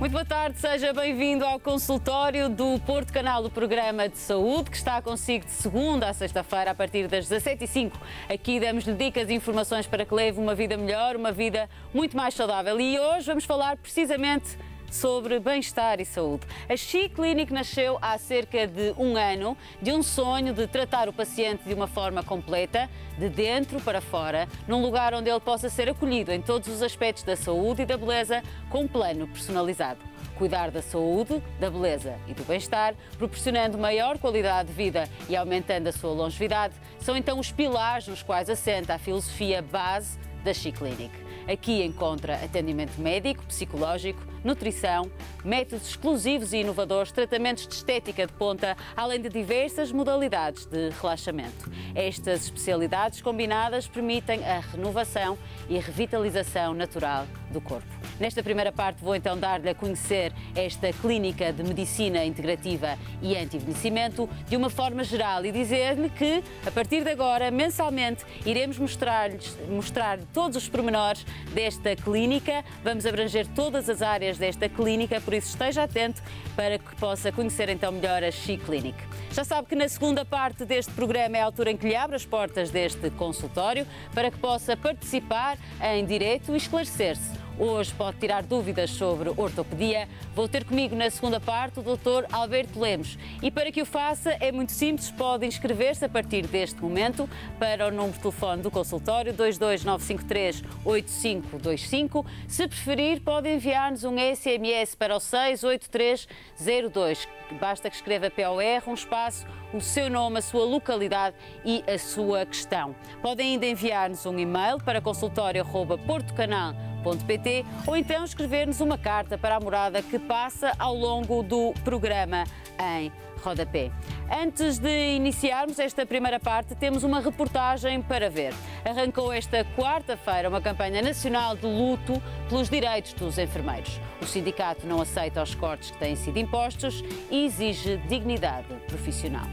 Muito boa tarde, seja bem-vindo ao consultório do Porto Canal, o programa de saúde que está consigo de segunda a sexta-feira a partir das 17h05. Aqui damos-lhe dicas e informações para que leve uma vida melhor, uma vida muito mais saudável. E hoje vamos falar precisamente sobre bem-estar e saúde. A She Clinic nasceu há cerca de um ano de um sonho de tratar o paciente de uma forma completa, de dentro para fora, num lugar onde ele possa ser acolhido em todos os aspectos da saúde e da beleza com um plano personalizado. Cuidar da saúde, da beleza e do bem-estar, proporcionando maior qualidade de vida e aumentando a sua longevidade, são então os pilares nos quais assenta a filosofia base da She Clinic. Aqui encontra atendimento médico, psicológico, nutrição, métodos exclusivos e inovadores, tratamentos de estética de ponta, além de diversas modalidades de relaxamento. Estas especialidades combinadas permitem a renovação e revitalização natural do corpo. Nesta primeira parte vou então dar-lhe a conhecer esta clínica de medicina integrativa e anti-envelhecimento de uma forma geral e dizer-lhe que, a partir de agora, mensalmente, iremos mostrar todos os pormenores desta clínica. Vamos abranger todas as áreas desta clínica, por isso esteja atento para que possa conhecer então melhor a She Clinic. Já sabe que na segunda parte deste programa é a altura em que lhe abre as portas deste consultório para que possa participar em direto e esclarecer-se. Hoje pode tirar dúvidas sobre ortopedia. Vou ter comigo na segunda parte o Dr. Alberto Lemos. E para que o faça é muito simples, pode inscrever-se a partir deste momento para o número de telefone do consultório 22953-8525. Se preferir, pode enviar-nos um SMS para o 68302. Basta que escreva POR, um espaço, o seu nome, a sua localidade e a sua questão. Podem ainda enviar-nos um e-mail para consultório@portocanal.pt ou então escrever-nos uma carta para a morada que passa ao longo do programa em rodapé. Antes de iniciarmos esta primeira parte, temos uma reportagem para ver. Arrancou esta quarta-feira uma campanha nacional de luto pelos direitos dos enfermeiros. O sindicato não aceita os cortes que têm sido impostos e exige dignidade profissional.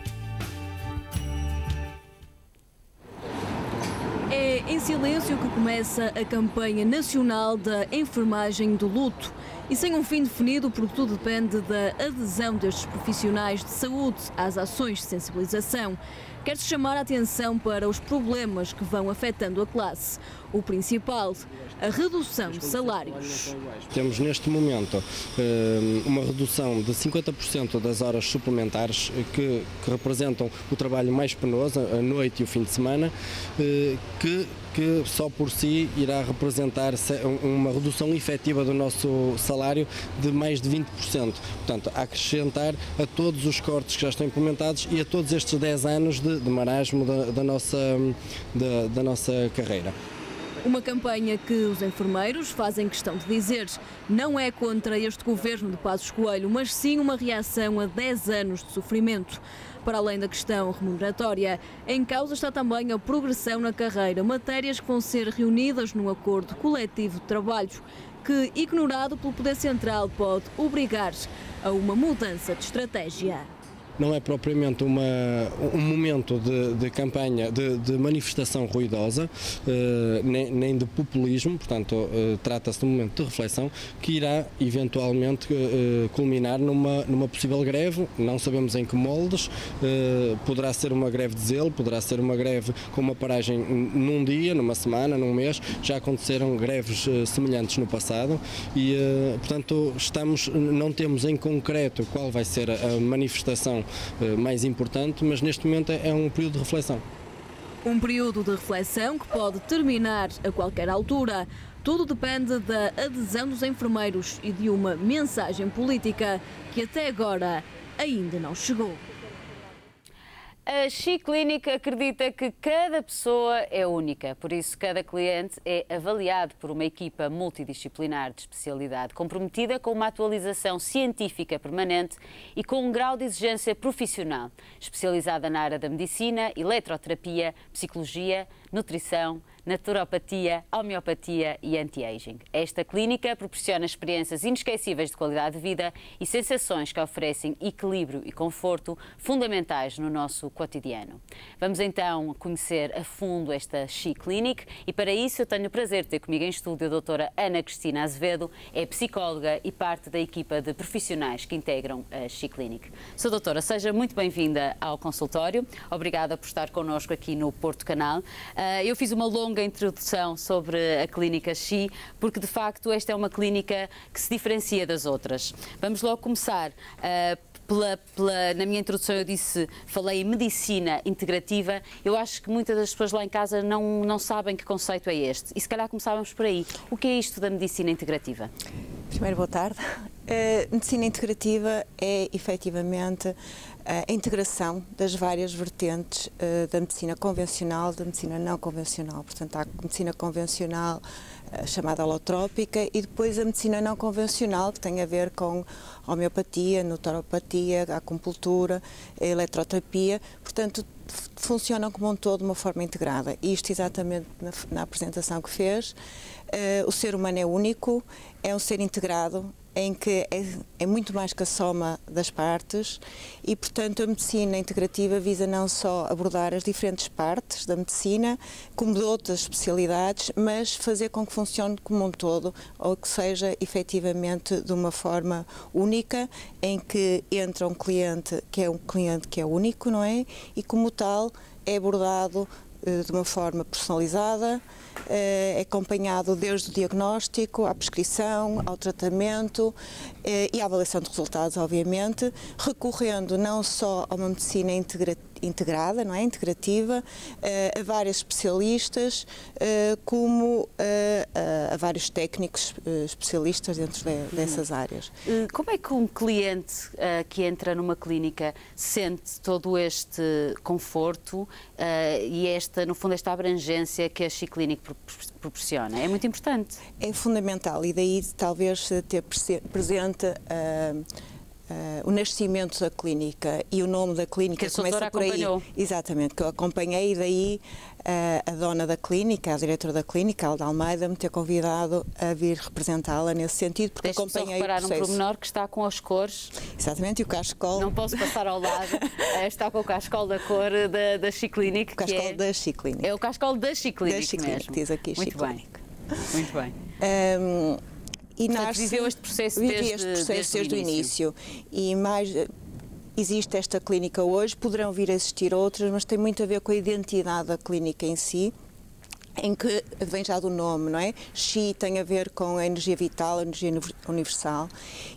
É em silêncio que começa a campanha nacional da enfermagem do luto. E sem um fim definido, porque tudo depende da adesão destes profissionais de saúde às ações de sensibilização. Quer-se chamar a atenção para os problemas que vão afetando a classe. O principal, a redução de salários. Temos neste momento uma redução de 50% das horas suplementares que representam o trabalho mais penoso, a noite e o fim de semana, que só por si irá representar uma redução efetiva do nosso salário de mais de 20%. Portanto, a acrescentar a todos os cortes que já estão implementados e a todos estes 10 anos de marasmo da nossa carreira. Uma campanha que os enfermeiros fazem questão de dizer não é contra este governo de Passos Coelho, mas sim uma reação a 10 anos de sofrimento. Para além da questão remuneratória, em causa está também a progressão na carreira, matérias que vão ser reunidas num acordo coletivo de trabalho, que, ignorado pelo Poder Central, pode obrigar a uma mudança de estratégia. Não é propriamente um momento de campanha, de manifestação ruidosa, nem de populismo, portanto, trata-se de um momento de reflexão que irá eventualmente culminar numa possível greve. Não sabemos em que moldes, poderá ser uma greve de zelo, poderá ser uma greve com uma paragem num dia, numa semana, num mês. Já aconteceram greves semelhantes no passado e, portanto, não temos em concreto qual vai ser a manifestação mais importante, mas neste momento é um período de reflexão. Um período de reflexão que pode terminar a qualquer altura. Tudo depende da adesão dos enfermeiros e de uma mensagem política que até agora ainda não chegou. A She Clinic acredita que cada pessoa é única, por isso cada cliente é avaliado por uma equipa multidisciplinar de especialidade, comprometida com uma atualização científica permanente e com um grau de exigência profissional, especializada na área da medicina, eletroterapia, psicologia, nutrição, naturopatia, homeopatia e anti-aging. Esta clínica proporciona experiências inesquecíveis de qualidade de vida e sensações que oferecem equilíbrio e conforto fundamentais no nosso cotidiano. Vamos então conhecer a fundo esta She Clinic e para isso eu tenho o prazer de ter comigo em estúdio a doutora Ana Cristina Azevedo, é psicóloga e parte da equipa de profissionais que integram a She Clinic. Sra. doutora, seja muito bem-vinda ao consultório. Obrigada por estar connosco aqui no Porto Canal. Eu fiz uma longa introdução sobre a clínica She, porque de facto esta é uma clínica que se diferencia das outras. Vamos logo começar. Na minha introdução eu falei em medicina integrativa. Eu acho que muitas das pessoas lá em casa não sabem que conceito é este. E se calhar começávamos por aí. O que é isto da medicina integrativa? Primeiro, boa tarde. Medicina integrativa é efetivamente a integração das várias vertentes da medicina convencional, da medicina não convencional. Portanto, há a medicina convencional chamada holotrópica e depois a medicina não convencional, que tem a ver com a homeopatia, a naturopatia, a acupuntura, a eletroterapia. Portanto, funcionam como um todo de uma forma integrada. Isto exatamente na apresentação que fez. O ser humano é único, é um ser integrado, em que é muito mais que a soma das partes e, portanto, a medicina integrativa visa não só abordar as diferentes partes da medicina, como de outras especialidades, mas fazer com que funcione como um todo, ou que seja efetivamente de uma forma única, em que entra um cliente que é único, não é? E como tal é abordado de uma forma personalizada, é acompanhado desde o diagnóstico, à prescrição, ao tratamento e à avaliação de resultados, obviamente, recorrendo não só a uma medicina integrada, não é? Integrativa, a vários especialistas, como a vários técnicos especialistas dentro dessas áreas. Como é que um cliente que entra numa clínica sente todo este conforto e no fundo, esta abrangência que a She Clinic proporciona? É muito importante. É fundamental e daí talvez ter presente o nascimento da clínica e o nome da clínica que começa por aí. Acompanhou. Exatamente, que eu acompanhei e daí a dona da clínica, a diretora da clínica, Alda Almeida, me ter convidado a vir representá-la nesse sentido, porque acompanhei o processo. Deixe-me só reparar um pormenor que está com as cores. Exatamente, e o cascol. Não posso passar ao lado, está com o cascol da cor da She Clinic. O cascol da She Clinic. É o cascol da She Clinic. Da She Clinic, diz aqui She Clinic. Muito bem. E portanto, viveu este processo desde o início. E mais, existe esta clínica hoje, poderão vir a existir outras, mas tem muito a ver com a identidade da clínica em si, em que vem já do nome, não é? She tem a ver com a energia vital, a energia universal,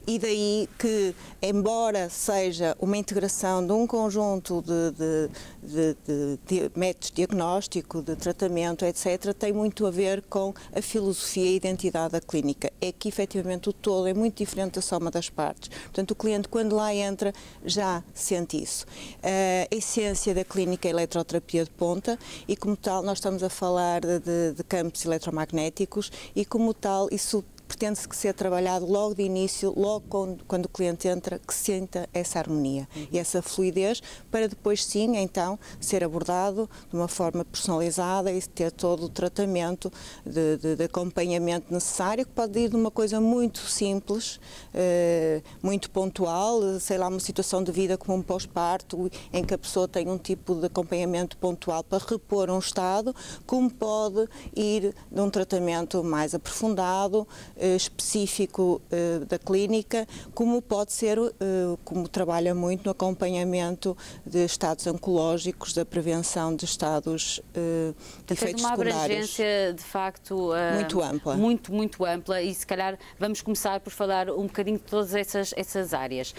e daí que, embora seja uma integração de um conjunto de métodos de diagnóstico, de tratamento, etc., tem muito a ver com a filosofia e a identidade da clínica. É que, efetivamente, o todo é muito diferente da soma das partes. Portanto, o cliente, quando lá entra, já sente isso. A essência da clínica é a eletroterapia de ponta e, como tal, nós estamos a falar de campos eletromagnéticos e, como tal, isso pretende-se que ser trabalhado logo de início, logo quando o cliente entra, que sinta essa harmonia e essa fluidez, para depois sim, então, ser abordado de uma forma personalizada e ter todo o tratamento de acompanhamento necessário, que pode ir de uma coisa muito simples, muito pontual, sei lá, uma situação de vida como um pós-parto, em que a pessoa tem um tipo de acompanhamento pontual para repor um estado, como pode ir de um tratamento mais aprofundado, específico da clínica, como pode ser, como trabalha muito no acompanhamento de estados oncológicos, da prevenção de estados de efeitos secundários. Uma abrangência, de facto, muito ampla. Muito ampla, e se calhar vamos começar por falar um bocadinho de todas essas áreas.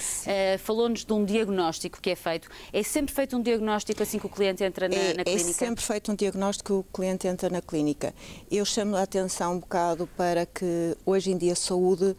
Falou-nos de um diagnóstico que é feito. É sempre feito um diagnóstico assim que o cliente entra na clínica? É sempre feito um diagnóstico que o cliente entra na clínica. Eu chamo a atenção um bocado para que hoje em dia a saúde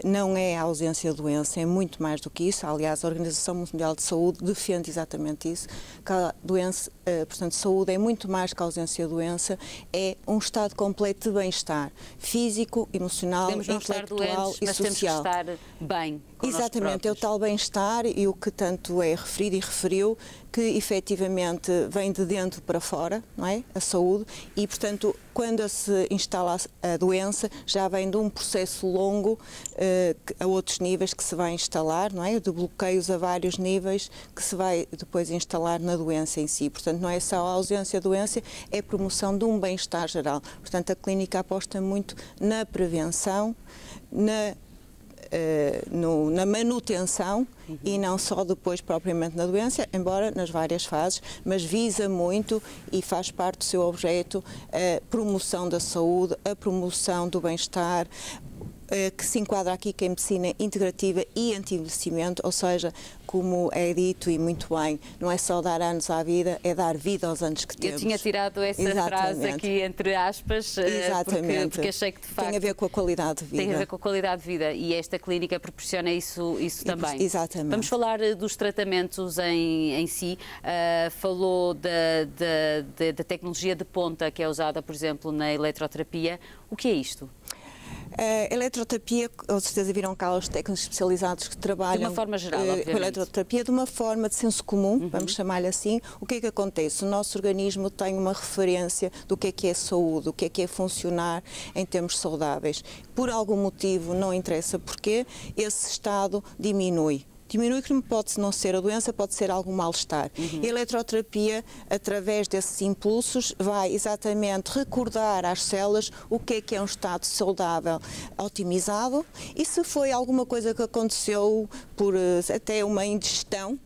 não é a ausência de doença, é muito mais do que isso. Aliás, a Organização Mundial de Saúde defende exatamente isso, que a doença, portanto, saúde é muito mais que a ausência de doença, é um estado completo de bem-estar físico, emocional, intelectual e social. Temos que estar bem. Exatamente, é o tal bem-estar e o que tanto é referido e referiu, que efetivamente vem de dentro para fora, não é? A saúde, e portanto quando se instala a doença já vem de um processo longo a outros níveis que se vai instalar, não é? De bloqueios a vários níveis que se vai depois instalar na doença em si. Portanto, não é só a ausência da doença, é a promoção de um bem-estar geral. Portanto, a clínica aposta muito na prevenção, na manutenção e não só depois propriamente na doença, embora nas várias fases, mas visa muito e faz parte do seu objeto a promoção da saúde, a promoção do bem-estar, que se enquadra aqui que é medicina integrativa e anti-envelhecimento, ou seja, como é dito e muito bem, não é só dar anos à vida, é dar vida aos anos que temos. Eu tinha tirado essa frase aqui entre aspas, porque achei que de facto tem a ver com a qualidade de vida. Tem a ver com a qualidade de vida e esta clínica proporciona isso também. Exatamente. Vamos falar dos tratamentos em si. Falou da tecnologia de ponta que é usada, por exemplo, na eletroterapia. O que é isto? A eletroterapia, com certeza viram cá os técnicos especializados que trabalham de uma forma geral, obviamente. Com a eletroterapia, de uma forma de senso comum, vamos chamar-lhe assim. O que é que acontece? O nosso organismo tem uma referência do que é saúde, o que é funcionar em termos saudáveis. Por algum motivo, não interessa porquê, esse estado diminui. Diminui, que pode não ser a doença, pode ser algum mal-estar. A eletroterapia, através desses impulsos, vai exatamente recordar às células o que é um estado saudável otimizado e se foi alguma coisa que aconteceu por até uma indigestão,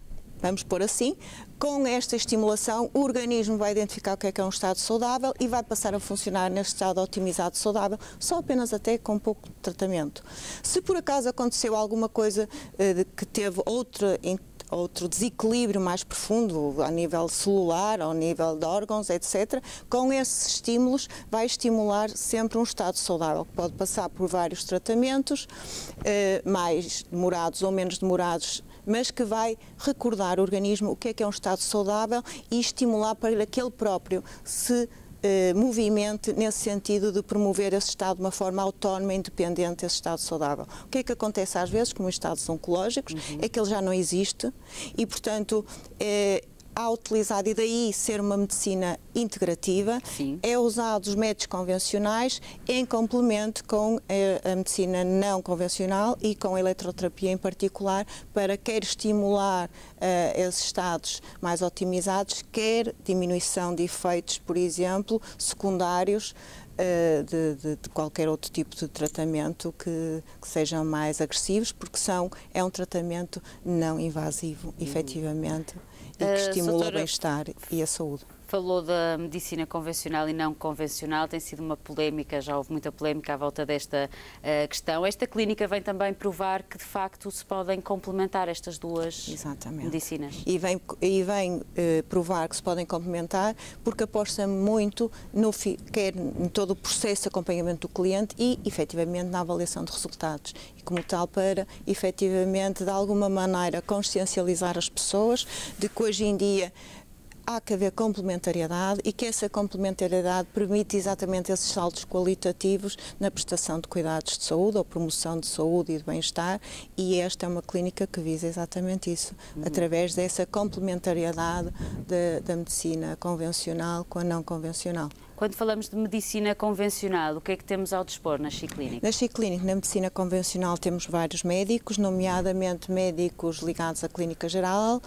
vamos pôr assim, com esta estimulação o organismo vai identificar o que é um estado saudável e vai passar a funcionar neste estado otimizado saudável, só apenas até com pouco tratamento. Se por acaso aconteceu alguma coisa que teve outro desequilíbrio mais profundo, a nível celular, ao nível de órgãos, etc., com esses estímulos vai estimular sempre um estado saudável, que pode passar por vários tratamentos, mais demorados ou menos demorados, mas que vai recordar o organismo o que é um estado saudável e estimular para que ele próprio se movimente nesse sentido de promover esse estado de uma forma autónoma e independente, esse estado saudável. O que é que acontece às vezes, como estados oncológicos, é que ele já não existe e, portanto, há utilizado, e daí ser uma medicina integrativa, Sim. É usado os métodos convencionais em complemento com a medicina não convencional e com a eletroterapia em particular, para quer estimular esses estados mais otimizados, quer diminuição de efeitos, por exemplo, secundários de qualquer outro tipo de tratamento que sejam mais agressivos, porque é um tratamento não invasivo, efetivamente, e que estimula o bem-estar e a saúde. Falou da medicina convencional e não convencional, tem sido uma polémica, já houve muita polémica à volta desta questão. Esta clínica vem também provar que, de facto, se podem complementar estas duas medicinas. E vem provar que se podem complementar, porque aposta muito quer em todo o processo de acompanhamento do cliente e, efetivamente, na avaliação de resultados. E, como tal, para, efetivamente, de alguma maneira, consciencializar as pessoas de que hoje em dia há que haver complementariedade e que essa complementariedade permite exatamente esses saltos qualitativos na prestação de cuidados de saúde ou promoção de saúde e de bem-estar, e esta é uma clínica que visa exatamente isso, através dessa complementariedade da medicina convencional com a não convencional. Quando falamos de medicina convencional, o que é que temos ao dispor na Xiclínica? Na Xiclínica, na medicina convencional, temos vários médicos, nomeadamente médicos ligados à clínica geral,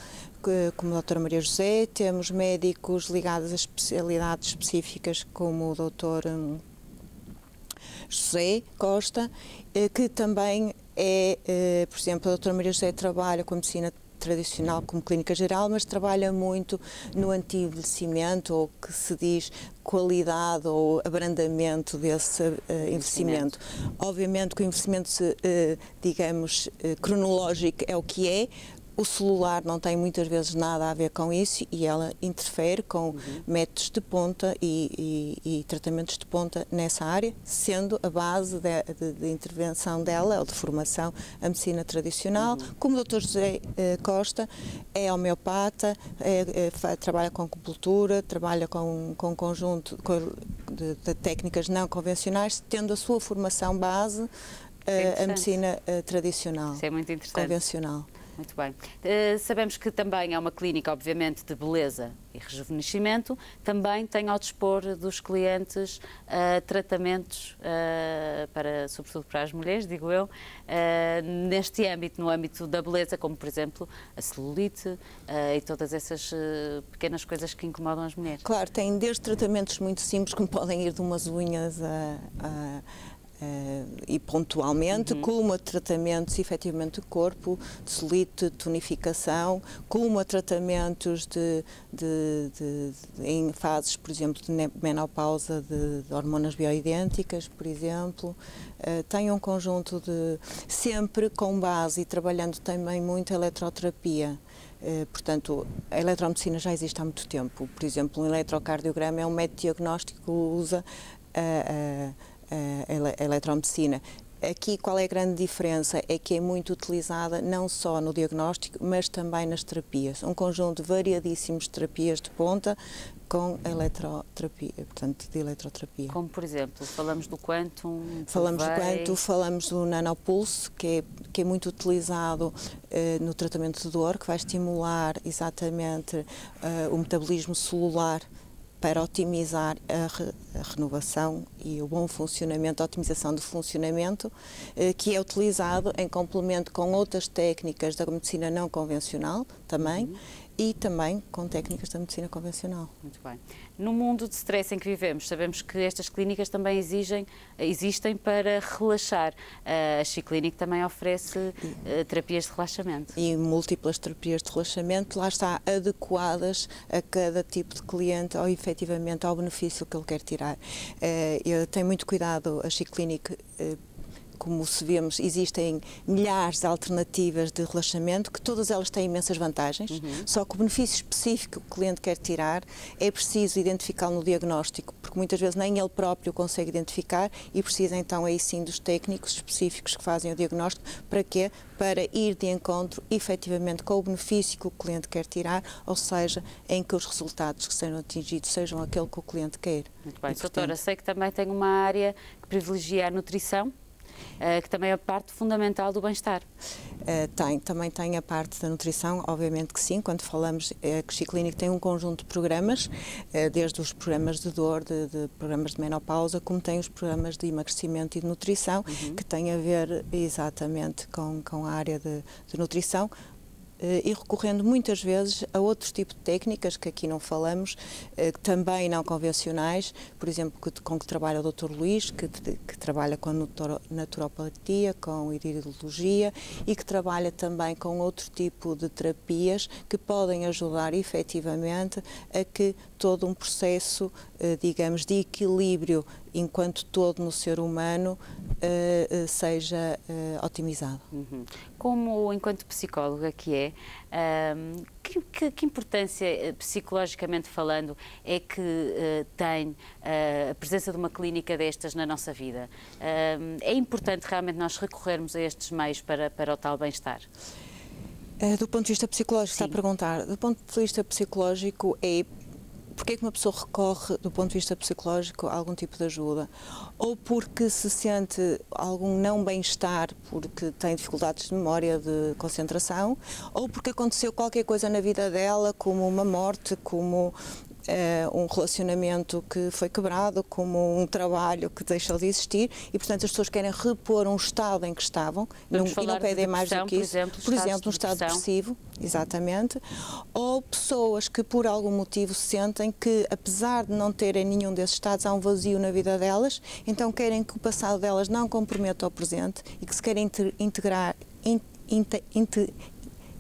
como a doutora Maria José, temos médicos ligados a especialidades específicas, como o doutor José Costa, que também por exemplo, a doutora Maria José trabalha com a medicina tradicional como clínica geral, mas trabalha muito no anti-envelhecimento, ou que se diz qualidade ou abrandamento desse envelhecimento. Obviamente que o envelhecimento, digamos, cronológico é o que é, O celular não tem muitas vezes nada a ver com isso e ela interfere com métodos de ponta e tratamentos de ponta nessa área, sendo a base de intervenção dela, ou de formação, a medicina tradicional. Como o Dr. José Costa é homeopata, trabalha com acupuntura, trabalha com um conjunto de técnicas não convencionais, tendo a sua formação base a medicina tradicional. Isso é muito interessante. Convencional. Muito bem. Sabemos que também é uma clínica, obviamente, de beleza e rejuvenescimento. Também tem ao dispor dos clientes tratamentos, sobretudo para as mulheres, digo eu, neste âmbito, no âmbito da beleza, como, por exemplo, a celulite e todas essas pequenas coisas que incomodam as mulheres. Claro, tem desde tratamentos muito simples, como podem ir de umas unhas e pontualmente, como a tratamentos efetivamente do corpo, de celulite, tonificação, como a tratamentos em fases, por exemplo, de menopausa de hormonas bioidênticas, por exemplo. Tem um conjunto sempre com base e trabalhando também muito a eletroterapia. Portanto, a eletromedicina já existe há muito tempo. Por exemplo, um eletrocardiograma é um método diagnóstico que usa a eletromedicina. Aqui, qual é a grande diferença? É que é muito utilizada não só no diagnóstico, mas também nas terapias. Um conjunto variadíssimo de terapias de ponta com eletroterapia, portanto, de eletroterapia. Como, por exemplo, falamos do Quantum? Falamos do Quantum, falamos do Nanopulse, que é muito utilizado no tratamento de dor, que vai estimular exatamente o metabolismo celular para otimizar a renovação e o bom funcionamento, a otimização do funcionamento, que é utilizado em complemento com outras técnicas da medicina não convencional também, e também com técnicas da medicina convencional. Muito bem. No mundo de stress em que vivemos, sabemos que estas clínicas também existem para relaxar. A She-Clinic também oferece terapias de relaxamento. E múltiplas terapias de relaxamento, lá está, adequadas a cada tipo de cliente ou efetivamente ao benefício que ele quer tirar. Eu tenho muito cuidado, a She-Clinic, como se vemos, existem milhares de alternativas de relaxamento, que todas elas têm imensas vantagens, só que o benefício específico que o cliente quer tirar é preciso identificá-lo no diagnóstico, porque muitas vezes nem ele próprio consegue identificar e precisa então aí sim dos técnicos específicos que fazem o diagnóstico. Para quê? Para ir de encontro efetivamente com o benefício que o cliente quer tirar, ou seja, em que os resultados que sejam atingidos sejam aquele que o cliente quer. Muito bem. Doutora, sei que também tem uma área que privilegia a nutrição, que também é parte fundamental do bem-estar. Também tem a parte da nutrição, obviamente que sim. Quando falamos que a She-Clinic tem um conjunto de programas, desde os programas de dor, de programas de menopausa, como tem os programas de emagrecimento e de nutrição, que têm a ver exatamente com a área de nutrição, e recorrendo muitas vezes a outros tipos de técnicas que aqui não falamos, também não convencionais, por exemplo, com que trabalha o Dr. Luís, que trabalha com naturopatia, com iridologia e que trabalha também com outro tipo de terapias que podem ajudar efetivamente a que todo um processo, digamos, de equilíbrio enquanto todo no ser humano seja otimizado. Como, enquanto psicóloga que é, que importância, psicologicamente falando, é que tem a presença de uma clínica destas na nossa vida? É importante realmente nós recorrermos a estes meios para o tal bem-estar? Do ponto de vista psicológico, está a perguntar. Do ponto de vista psicológico, porque é que uma pessoa recorre, do ponto de vista psicológico, a algum tipo de ajuda? Ou porque se sente algum não bem-estar, porque tem dificuldades de memória, de concentração, ou porque aconteceu qualquer coisa na vida dela, como uma morte, como um relacionamento que foi quebrado, como um trabalho que deixou de existir, e portanto as pessoas querem repor um estado em que estavam e não pedem mais do que isso. Por exemplo, um estado depressivo, exatamente, ou pessoas que por algum motivo sentem que, apesar de não terem nenhum desses estados, há um vazio na vida delas, então querem que o passado delas não comprometa o presente e que se querem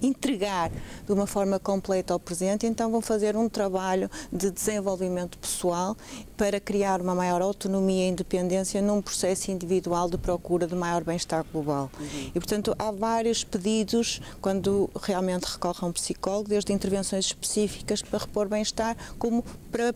entregar de uma forma completa ao presente, então vão fazer um trabalho de desenvolvimento pessoal para criar uma maior autonomia e independência num processo individual de procura de maior bem-estar global. E, portanto, há vários pedidos quando realmente recorre a um psicólogo, desde intervenções específicas para repor bem-estar, como para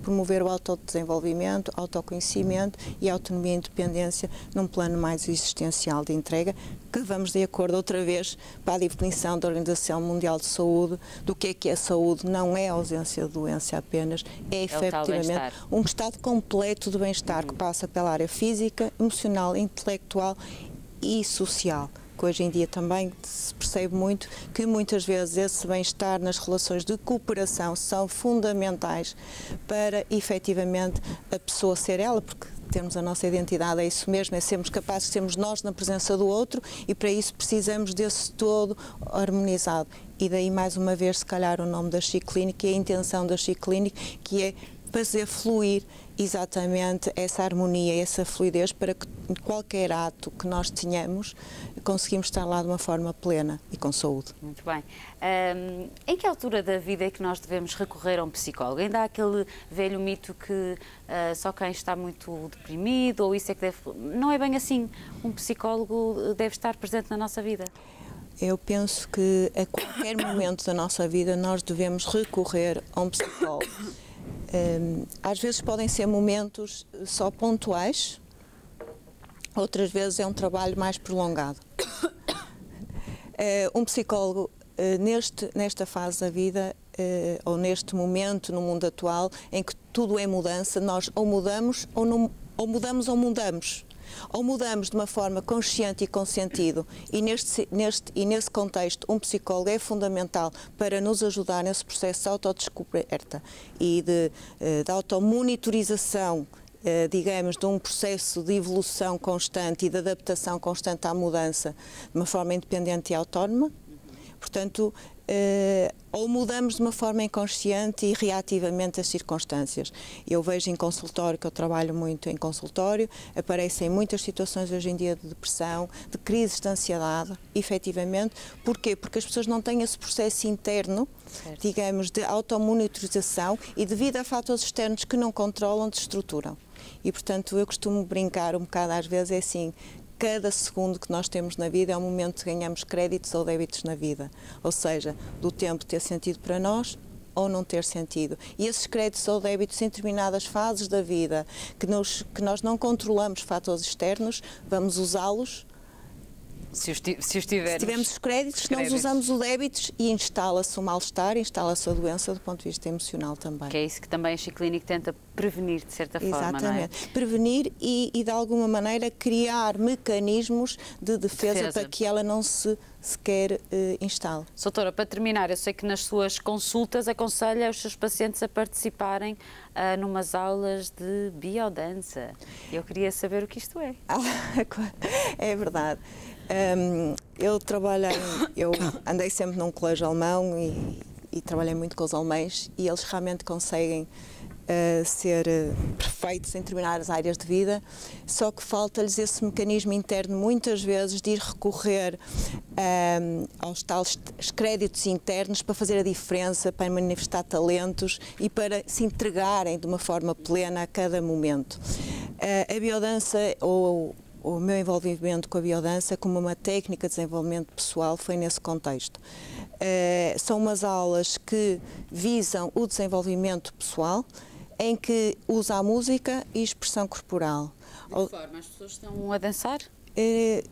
promover o autodesenvolvimento, autoconhecimento e autonomia e independência num plano mais existencial de entrega, que vamos de acordo outra vez para a definição da Organização Mundial de Saúde do que é saúde. Não é a ausência de doença apenas, é efetivamente um estado completo de bem-estar que passa pela área física, emocional, intelectual e social. Que hoje em dia também se percebe muito que muitas vezes esse bem-estar nas relações de cooperação são fundamentais para efetivamente a pessoa ser ela, porque termos a nossa identidade é isso mesmo, é sermos capazes de sermos nós na presença do outro e para isso precisamos desse todo harmonizado. E daí mais uma vez se calhar o nome da She Clinic e a intenção da She Clinic, que é fazer fluir exatamente essa harmonia, essa fluidez para que qualquer ato que nós tenhamos conseguimos estar lá de uma forma plena e com saúde. Muito bem. Em que altura da vida é que nós devemos recorrer a um psicólogo? Ainda há aquele velho mito que só quem está muito deprimido ou isso é que deve... Não é bem assim. Um psicólogo deve estar presente na nossa vida. Eu penso que a qualquer momento da nossa vida nós devemos recorrer a um psicólogo. Às vezes podem ser momentos só pontuais, outras vezes é um trabalho mais prolongado. Um psicólogo, nesta fase da vida, ou neste momento, no mundo atual, em que tudo é mudança, nós ou mudamos ou mudamos. Ou mudamos de uma forma consciente e com sentido, e nesse contexto um psicólogo é fundamental para nos ajudar nesse processo de autodescoberta e de automonitorização, digamos, de um processo de evolução constante e de adaptação constante à mudança de uma forma independente e autónoma. Portanto, ou mudamos de uma forma inconsciente e reativamente as circunstâncias. Eu vejo em consultório, que eu trabalho muito em consultório, aparecem muitas situações hoje em dia de depressão, de crises de ansiedade, efetivamente. Porquê? Porque as pessoas não têm esse processo interno, certo, digamos, de automonitorização e devido a fatores externos que não controlam, desestruturam. E, portanto, eu costumo brincar um bocado às vezes, é assim, cada segundo que nós temos na vida é um momento que ganhamos créditos ou débitos na vida, ou seja, do tempo ter sentido para nós ou não ter sentido. E esses créditos ou débitos em determinadas fases da vida que nós não controlamos fatores externos, vamos usá-los. Se tivermos os créditos, nós usamos o débitos e instala-se o mal-estar, instala-se a doença do ponto de vista emocional também. Que é isso que também a She Clinic tenta prevenir, de certa forma, exatamente, não é? Prevenir e, de alguma maneira, criar mecanismos de defesa para que ela não se sequer instale. Doutora, para terminar, eu sei que nas suas consultas aconselha os seus pacientes a participarem numas aulas de biodança. Eu queria saber o que isto é. É verdade. Eu andei sempre num colégio alemão e trabalhei muito com os alemães e eles realmente conseguem ser perfeitos em determinadas áreas de vida, só que falta-lhes esse mecanismo interno muitas vezes de ir recorrer aos tais créditos internos para fazer a diferença, para manifestar talentos e para se entregarem de uma forma plena a cada momento. A biodança ou o meu envolvimento com a biodança como uma técnica de desenvolvimento pessoal foi nesse contexto. São umas aulas que visam o desenvolvimento pessoal, em que usa a música e expressão corporal. De que forma? As pessoas estão a dançar?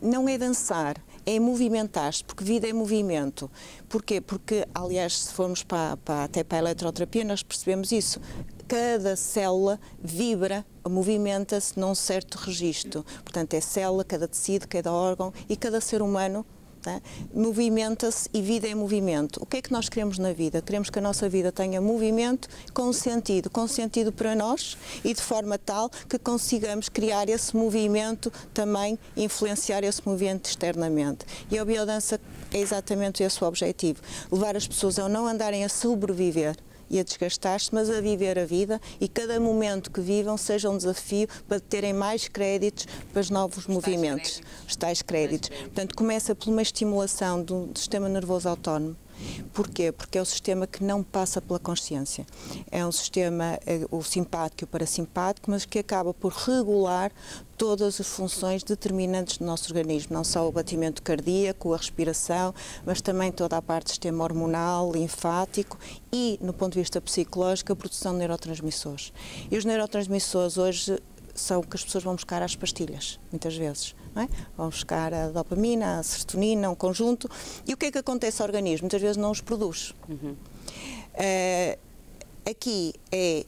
Não é dançar, é movimentar-se, porque vida é movimento. Porquê? Porque, aliás, se formos até para a eletroterapia, nós percebemos isso. Cada célula vibra, movimenta-se num certo registro. Portanto, é célula, cada tecido, cada órgão e cada ser humano, tá, movimenta-se e vida é movimento. O que é que nós queremos na vida? Queremos que a nossa vida tenha movimento com sentido para nós e de forma tal que consigamos criar esse movimento, também influenciar esse movimento externamente. E a biodança é exatamente esse o objetivo, levar as pessoas a não andarem a sobreviver e a desgastar-se, mas a viver a vida, e cada momento que vivam seja um desafio para terem mais créditos para os novos movimentos, os tais créditos. Portanto, começa por uma estimulação do sistema nervoso autónomo. Porquê? Porque é o sistema que não passa pela consciência. É um sistema, o simpático e o parasimpático, mas que acaba por regular todas as funções determinantes do nosso organismo, não só o batimento cardíaco, a respiração, mas também toda a parte do sistema hormonal, linfático e, no ponto de vista psicológico, a produção de neurotransmissores. E os neurotransmissores hoje são o que as pessoas vão buscar às pastilhas, muitas vezes. Não é? Vão buscar a dopamina, a serotonina, um conjunto. E o que é que acontece ao organismo? Muitas vezes não os produz. Aqui é,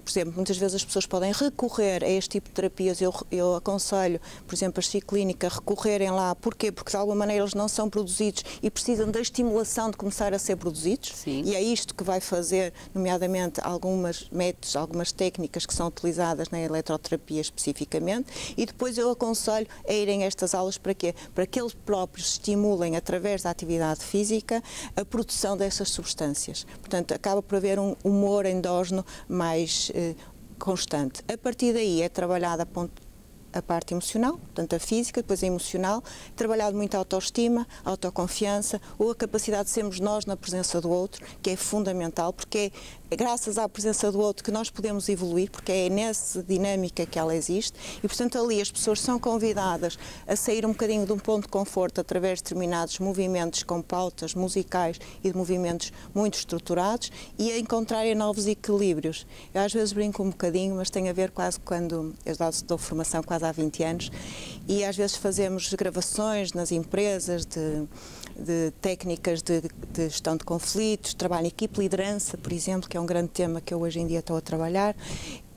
por exemplo, muitas vezes as pessoas podem recorrer a este tipo de terapias. Eu aconselho, por exemplo, a clínica a recorrerem lá. Porquê? Porque de alguma maneira eles não são produzidos e precisam da estimulação de começar a ser produzidos. Sim. E é isto que vai fazer, nomeadamente, algumas métodos, algumas técnicas que são utilizadas na eletroterapia especificamente. E depois eu aconselho a irem a estas aulas para quê? Para que eles próprios estimulem, através da atividade física, a produção dessas substâncias. Portanto, acaba por haver um humor endógeno mais constante. A partir daí é trabalhada a parte emocional, portanto a física, depois a emocional, trabalhado muito a autoestima, a autoconfiança ou a capacidade de sermos nós na presença do outro, que é fundamental, porque é graças à presença do outro que nós podemos evoluir, porque é nessa dinâmica que ela existe e, portanto, ali as pessoas são convidadas a sair um bocadinho de um ponto de conforto através de determinados movimentos com pautas musicais e de movimentos muito estruturados e a encontrarem novos equilíbrios. Eu às vezes brinco um bocadinho, mas tem a ver quase quando eu dou formação quase há 20 anos e às vezes fazemos gravações nas empresas de técnicas de gestão de conflitos, trabalho em equipe, liderança, por exemplo, que é um grande tema que eu hoje em dia estou a trabalhar,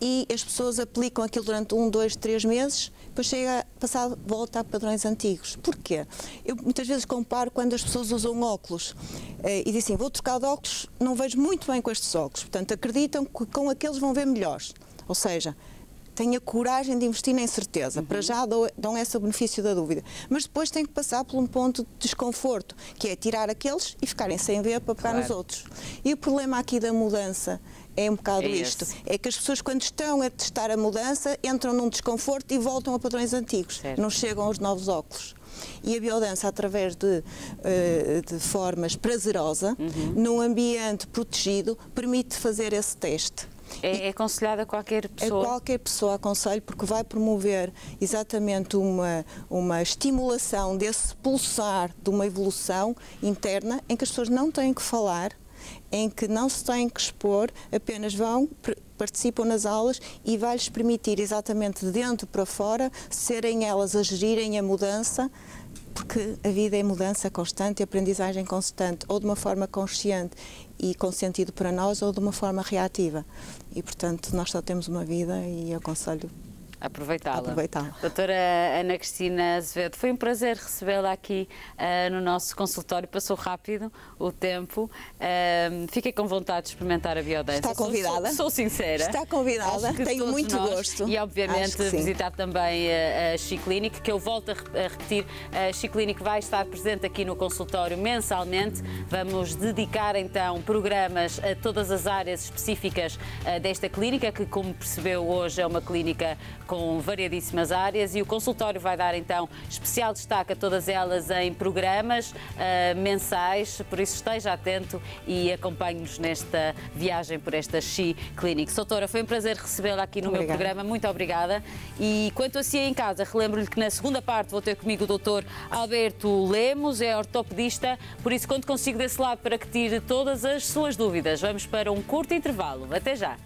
e as pessoas aplicam aquilo durante 1, 2, 3 meses, depois volta a padrões antigos. Porquê? Eu muitas vezes comparo quando as pessoas usam óculos e dizem assim, vou trocar de óculos, não vejo muito bem com estes óculos, portanto acreditam que com aqueles vão ver melhores, ou seja, tenha coragem de investir na incerteza. Para já dão esse benefício da dúvida. Mas depois tem que passar por um ponto de desconforto, que é tirar aqueles e ficarem sem ver para pegar nos outros. E o problema aqui da mudança é um bocado isto. É que as pessoas, quando estão a testar a mudança, entram num desconforto e voltam a padrões antigos. Certo. Não chegam aos novos óculos. E a biodança, através de formas prazerosa, num ambiente protegido, permite fazer esse teste. É aconselhado a qualquer pessoa? A qualquer pessoa aconselho, porque vai promover exatamente uma estimulação desse pulsar de uma evolução interna em que as pessoas não têm que falar, em que não se têm que expor, apenas vão, participam nas aulas e vai-lhes permitir exatamente de dentro para fora serem elas a gerirem a mudança, porque a vida é mudança constante, aprendizagem constante, ou de uma forma consciente e com sentido para nós, ou de uma forma reativa. E, portanto, nós só temos uma vida e eu aconselho aproveitá-la. Doutora Ana Cristina Azevedo, foi um prazer recebê-la aqui no nosso consultório. Passou rápido o tempo. Fiquei com vontade de experimentar a biodança. Está convidada. Sou sincera. Está convidada. Tenho muito gosto. E, obviamente, visitar também a Clínica, que eu volto a repetir. A Clínica vai estar presente aqui no consultório mensalmente. Vamos dedicar, então, programas a todas as áreas específicas desta clínica, que, como percebeu hoje, é uma clínica com variadíssimas áreas, e o consultório vai dar então especial destaque a todas elas em programas mensais, por isso esteja atento e acompanhe-nos nesta viagem por esta Clinic. Doutora, foi um prazer recebê-la aqui no meu programa, muito obrigada. E quanto a si em casa, relembro-lhe que na segunda parte vou ter comigo o doutor Alberto Lemos, é ortopedista, por isso conto consigo desse lado para que tire todas as suas dúvidas. Vamos para um curto intervalo. Até já!